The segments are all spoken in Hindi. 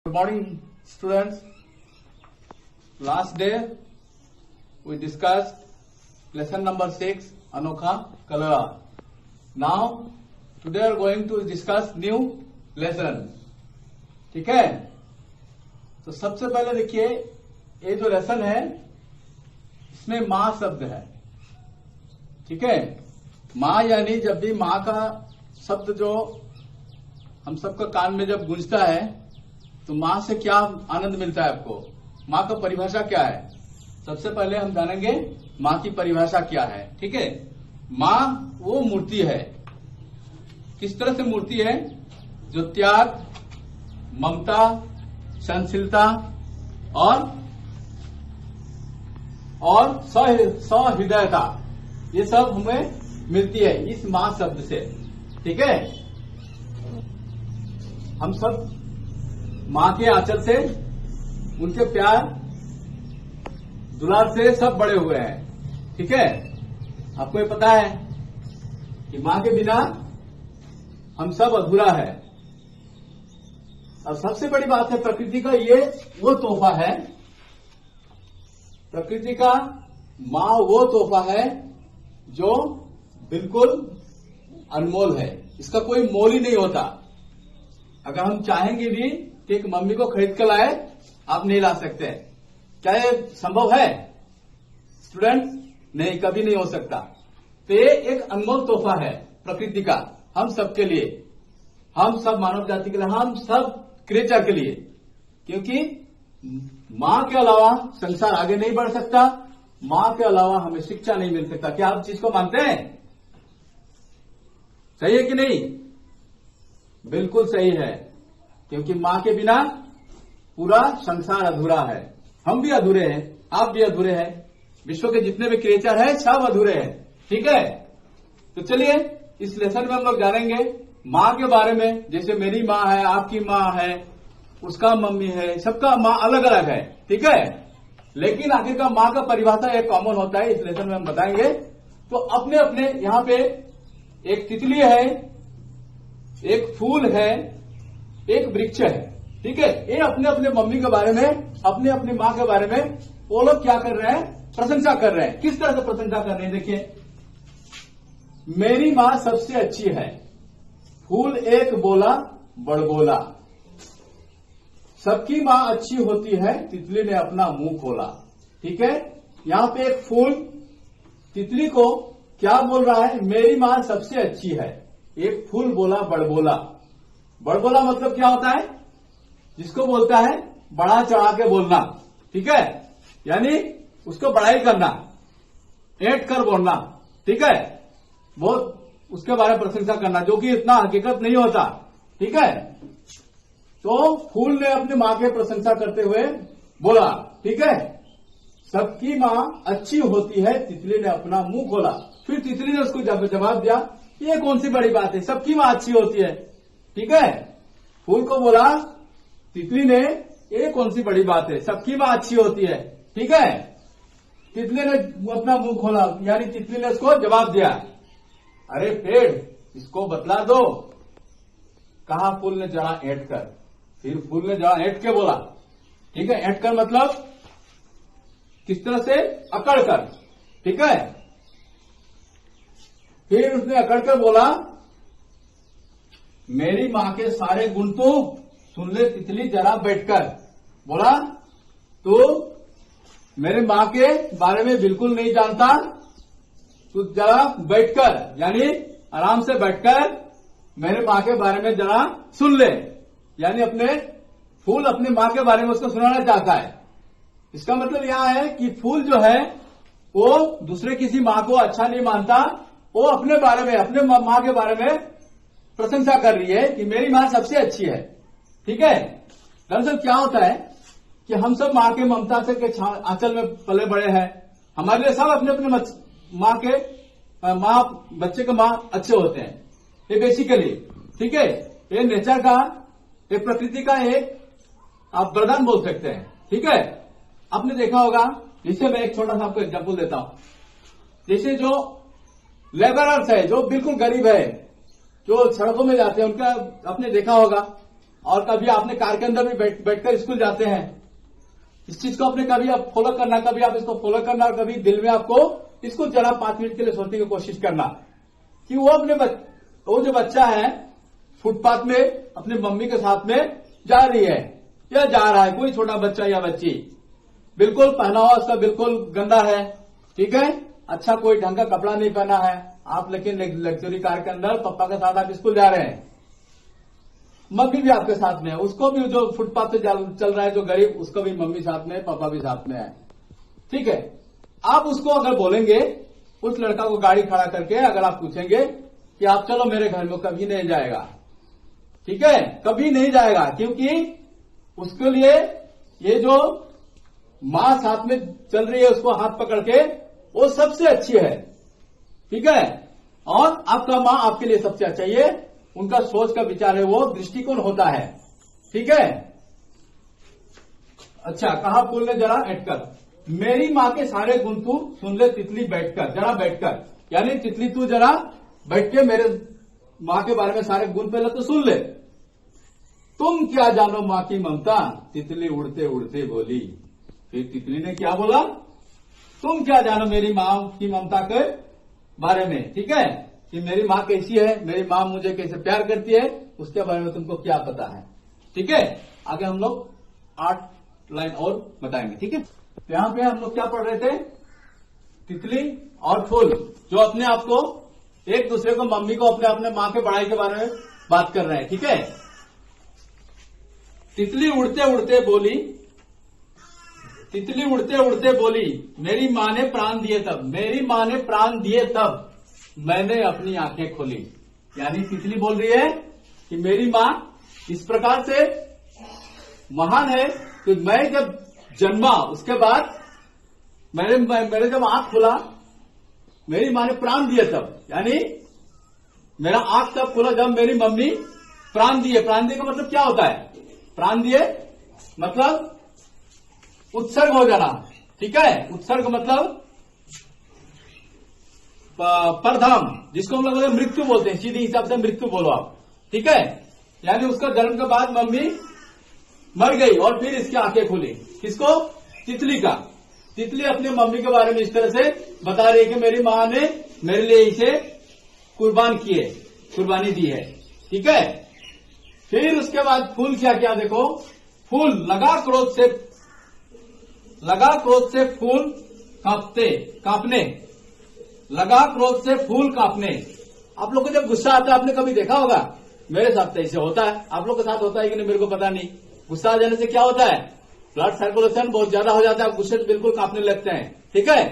Good morning, students. Last day we discussed lesson number 6, Anokha Kalra. Now today we are going to discuss new lesson. ठीक है? तो सबसे पहले देखिए ये जो लेसन है इसमें माँ शब्द है. ठीक है? माँ यानी जब भी माँ का शब्द जो हम सबका कान में जब गूंजता है तो माँ से क्या आनंद मिलता है आपको. माँ का परिभाषा क्या है? सबसे पहले हम जानेंगे माँ की परिभाषा क्या है. ठीक है? माँ वो मूर्ति है. किस तरह से मूर्ति है? जो त्याग, ममता, सहनशीलता और सहृदयता ये सब हमें मिलती है इस माँ शब्द से. ठीक है? हम सब माँ के आंचल से, उनके प्यार दुलार से सब बड़े हुए हैं. ठीक है? आपको ये पता है कि माँ के बिना हम सब अधूरा है. और सबसे बड़ी बात है प्रकृति का ये वो तोहफा है. प्रकृति का माँ वो तोहफा है जो बिल्कुल अनमोल है. इसका कोई मोल ही नहीं होता. अगर हम चाहेंगे भी कि एक मम्मी को खरीद कर लाए, आप नहीं ला सकते. क्या ये संभव है स्टूडेंट? नहीं, कभी नहीं हो सकता. तो ये एक अनमोल तोहफा है प्रकृति का हम सबके लिए, हम सब मानव जाति के लिए, हम सब क्रिएचर के लिए. क्योंकि माँ के अलावा संसार आगे नहीं बढ़ सकता. माँ के अलावा हमें शिक्षा नहीं मिल सकता. क्या आप चीज को मानते हैं? सही है कि नहीं? बिल्कुल सही है. क्योंकि माँ के बिना पूरा संसार अधूरा है. हम भी अधूरे हैं, आप भी अधूरे हैं, विश्व के जितने भी क्रिएचर हैं सब अधूरे हैं. ठीक है? तो चलिए इस लेसन में हम लोग जानेंगे माँ के बारे में. जैसे मेरी माँ है, आपकी माँ है, उसका मम्मी है, सबका माँ अलग अलग है. ठीक है? लेकिन आखिरकार माँ का परिभाषा एक कॉमन होता है. इस लेसन में हम बताएंगे. तो अपने अपने यहाँ पे एक तितली है, एक फूल है, एक वृक्ष है. ठीक है? ये अपने अपने मम्मी के बारे में, अपने अपनी माँ के बारे में वो लोग क्या कर रहे हैं? प्रशंसा कर रहे हैं. किस तरह से प्रशंसा कर रहे हैं? देखिए, मेरी माँ सबसे अच्छी है. फूल एक बोला बड़बोला, सबकी माँ अच्छी होती है, तितली ने अपना मुंह खोला. ठीक है? यहाँ पे एक फूल तितली को क्या बोल रहा है? मेरी माँ सबसे अच्छी है. एक फूल बोला बड़बोला. बड़बोला मतलब क्या होता है? जिसको बोलता है बढ़ा चढ़ा के बोलना. ठीक है? यानी उसको बड़ाई करना, ऐंठ कर बोलना. ठीक है? बहुत उसके बारे में प्रशंसा करना, जो कि इतना हकीकत नहीं होता. ठीक है? तो फूल ने अपनी माँ के प्रशंसा करते हुए बोला. ठीक है? सबकी माँ अच्छी होती है, तितली ने अपना मुंह खोला. फिर तितली ने उसको जवाब दिया, ये कौन सी बड़ी बात है? सबकी माँ अच्छी होती है. ठीक है? फूल को बोला तितली ने, ये कौन सी बड़ी बात है? सबकी माँ अच्छी होती है. ठीक है? तितली ने अपना मुंह खोला, यानी तितली ने उसको जवाब दिया, अरे पेड़, इसको बतला दो. कहा फूल ने जरा ऐंठ कर. फिर फूल ने जरा ऐंठ के बोला. ठीक है? ऐंठ कर मतलब किस तरह से? अकड़ कर. ठीक है? फिर उसने अकड़ कर बोला, मेरी माँ के सारे गुण तो सुन ले तितली जरा बैठकर. बोला, तू मेरे माँ के बारे में बिल्कुल नहीं जानता, तू जरा बैठकर, यानी आराम से बैठकर मेरे माँ के बारे में जरा सुन ले. यानी अपने फूल अपने माँ के बारे में उसको सुनाना चाहता है. इसका मतलब यह है कि फूल जो है वो दूसरे किसी माँ को अच्छा नहीं मानता. वो अपने बारे में, अपने माँ के बारे में प्रशंसा कर रही है कि मेरी माँ सबसे अच्छी है. ठीक है? दरअसल क्या होता है कि हम सब माँ के ममता से के आंचल में पले बड़े हैं. हमारे लिए सब अपने अपने माँ बच्चे के माँ अच्छे होते हैं. ये बेसिकली, ठीक है, ये नेचर का, ये प्रकृति का एक आप वरदान बोल सकते हैं. ठीक है? आपने देखा होगा, जिससे मैं एक छोटा सा आपको एग्जांपल देता हूं. जैसे जो लेबरर्स है, जो बिल्कुल गरीब है, जो सड़कों में जाते हैं, उनका आपने देखा होगा और कभी आपने कार के अंदर भी बैठकर स्कूल जाते हैं। इस चीज को आपने कभी आप फॉलो करना, कभी आप इसको फॉलो करना, और कभी दिल में आपको इसको जरा 5 मिनट के लिए सोचने की कोशिश करना कि वो जो बच्चा है फुटपाथ में अपने मम्मी के साथ में जा रही है या जा रहा है, कोई छोटा बच्चा या बच्ची, बिल्कुल पहनावा उसका बिल्कुल गंदा है, ठीक है, अच्छा कोई ढंग का कपड़ा नहीं पहना है, आप लेकिन लग्जरी कार के अंदर पापा के साथ आप स्कूल जा रहे हैं, मम्मी भी आपके साथ में है, उसको भी जो फुटपाथ पे चल रहा है जो गरीब, उसको भी मम्मी साथ में, पापा भी साथ में है, ठीक है। आप उसको अगर बोलेंगे, उस लड़का को गाड़ी खड़ा करके अगर आप पूछेंगे कि आप चलो मेरे घर में, कभी नहीं जाएगा, ठीक है, कभी नहीं जाएगा, क्योंकि उसके लिए ये जो मां साथ में चल रही है उसको हाथ पकड़ के, वो सबसे अच्छी है, ठीक है, और आपका मां आपके लिए सबसे अच्छा, ये उनका सोच का विचार है, वो दृष्टिकोण होता है, ठीक है। अच्छा, कहा फूल ने जरा हटकर, मेरी मां के सारे गुण तू सुन ले तितली बैठकर, जरा बैठकर, यानी तितली तू जरा बैठ के मेरे मां के बारे में सारे गुण पहले तो सुन ले। तुम क्या जानो मां की ममता, तितली उड़ते उड़ते बोली। फिर तितली ने क्या बोला, तुम क्या जानो मेरी मां की ममता के बारे में, ठीक है, कि मेरी मां कैसी है, मेरी मां मुझे कैसे प्यार करती है, उसके बारे में तुमको क्या पता है, ठीक है। आगे हम लोग 8 लाइन और बताएंगे, ठीक है। तो यहां पे हम लोग क्या पढ़ रहे थे, तितली और फूल जो अपने आप को एक दूसरे को, मम्मी को अपने मां के बड़ाई के बारे में बात कर रहे हैं, ठीक है। तितली उड़ते उड़ते बोली, तितली उड़ते उड़ते बोली, मेरी मां ने प्राण दिए तब, मेरी मां ने प्राण दिए तब मैंने अपनी आंखें खोली। यानी तितली बोल रही है कि मेरी मां इस प्रकार से महान है कि मैं जब जन्मा उसके बाद मेरे जब आंख खुला, मेरी मां ने प्राण दिए तब, यानी मेरा आंख तब खुला जब मेरी मम्मी प्राण दिए। प्राण दिए का मतलब क्या होता है, प्राण दिए मतलब उत्सर्ग हो जाना, ठीक है। उत्सर्ग मतलब परधाम, जिसको हम लोग मृत्यु बोलते हैं, सीधे हिसाब से मृत्यु बोलो आप, ठीक है। यानी उसका जन्म के बाद मम्मी मर गई और फिर इसकी आंखें खुली, किसको, तितली का। तितली अपनी मम्मी के बारे में इस तरह से बता रही है कि मेरी मां ने मेरे लिए इसे कुर्बानी दी है, ठीक है। फिर उसके बाद फूल क्या किया, देखो, फूल लगा क्रोध से फूल कांपने, लगा क्रोध से फूल कांपने। आप लोग को जब गुस्सा आता है, आपने कभी देखा होगा, मेरे साथ तो ऐसे होता है, आप लोग के साथ होता है कि नहीं मेरे को पता नहीं। गुस्सा आ जाने से क्या होता है, ब्लड सर्कुलेशन बहुत ज्यादा हो जाता है, गुस्से से बिल्कुल कांपने लगते हैं, ठीक है।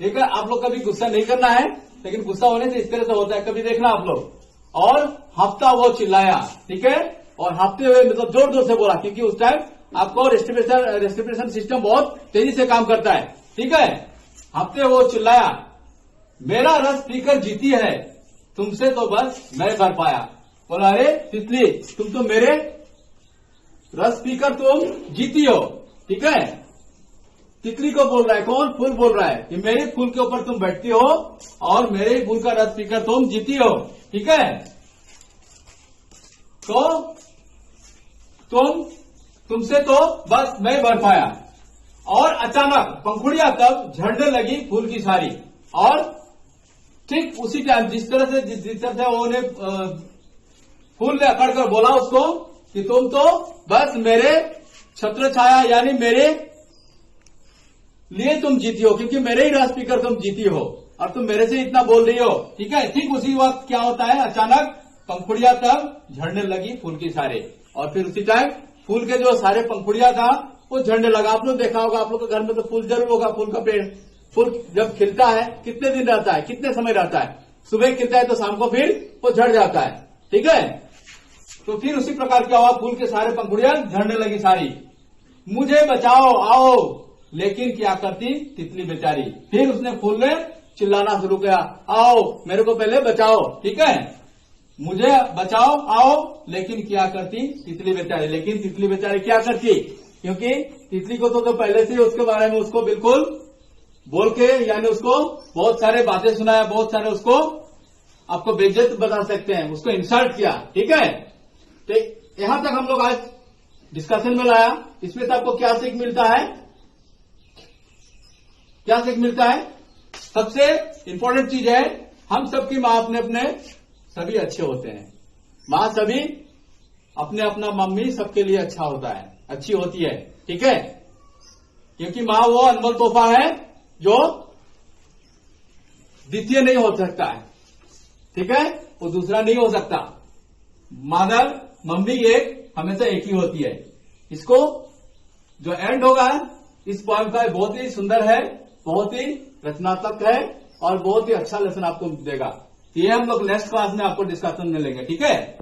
ठीक है, आप लोग कभी गुस्सा नहीं करना है, लेकिन गुस्सा होने से इस तरह से होता है, कभी देखना आप लोग। और हफ्ता वो चिल्लाया, ठीक है, और हफ्ते हुए मतलब जोर जोर से बोला, क्योंकि उस टाइम आपको रेस्पिरेशन सिस्टम बहुत तेजी से काम करता है, ठीक है। हफ्ते वो चिल्लाया, मेरा रस पीकर जीती है, तुमसे तो बस मैं भर पाया। बोला, अरे तितली, तुम तो मेरे रस पीकर तुम जीती हो, ठीक है। तितली को बोल रहा है, कौन, फूल बोल रहा है कि मेरे फूल के ऊपर तुम बैठती हो और मेरे ही फूल का रस पीकर तुम जीती हो, ठीक है। तो तुमसे तो बस मैं भर पाया। और अचानक पंखुड़ियां तब झड़ने लगी फूल की सारी, और ठीक उसी टाइम जिस तरह से उन्हें फूल ने अकड़कर बोला उसको कि तुम तो बस मेरे छत्र छाया, यानी मेरे लिए तुम जीती हो, क्योंकि मेरे ही रस पीकर तुम जीती हो और तुम मेरे से इतना बोल रही हो, ठीक है। ठीक उसी वक्त क्या होता है, अचानक पंखुड़ियां तब झड़ने लगी फूल की सारे, और फिर उसी टाइम फूल के जो सारे पंखुड़ियां था वो झड़ने लगा। आप लोग देखा होगा, आप लोग के घर में तो फूल जरूर होगा, फूल का पेड़। फूल जब खिलता है कितने दिन रहता है, कितने समय रहता है, सुबह खिलता है तो शाम को फिर वो झड़ जाता है, ठीक है। तो फिर उसी प्रकार क्या हुआ, फूल के सारे पंखुड़ियां झड़ने लगी सारी। मुझे बचाओ, आओ, लेकिन क्या करती तितली बेचारी, फिर उसने फूल ने चिल्लाना शुरू किया, आओ मेरे को पहले बचाओ, ठीक है, मुझे बचाओ, आओ, लेकिन क्या करती तितली बेचारी। लेकिन तितली बेचारी क्या करती, क्योंकि तितली को तो पहले से उसके बारे में उसको बिल्कुल बोल के, यानी उसको बहुत सारे बातें सुनाया, बहुत सारे उसको आपको बेइज्जत बता सकते हैं, उसको इंसल्ट किया, ठीक है। तो यहां तक हम लोग आज डिस्कशन में लाया। इसमें से आपको क्या सीख मिलता है? क्या सीख मिलता है? सबसे इंपॉर्टेंट चीज है, हम सबकी मां अपने अपने सभी अच्छे होते हैं। मां सभी अपने अपना मम्मी सबके लिए अच्छा होता है, अच्छी होती है, ठीक है। क्योंकि मां वो अनमोल तोहफा है जो द्वितीय नहीं हो सकता है, ठीक है, वो दूसरा नहीं हो सकता। मदर मम्मी एक हमेशा एक ही होती है। इसको जो एंड होगा इस पोएम का बहुत ही सुंदर है, बहुत ही रचनात्मक है और बहुत ही अच्छा लेसन आपको देगा। ये हम लोग नेक्स्ट क्लास में आपको डिस्कशन में लेंगे, ठीक है।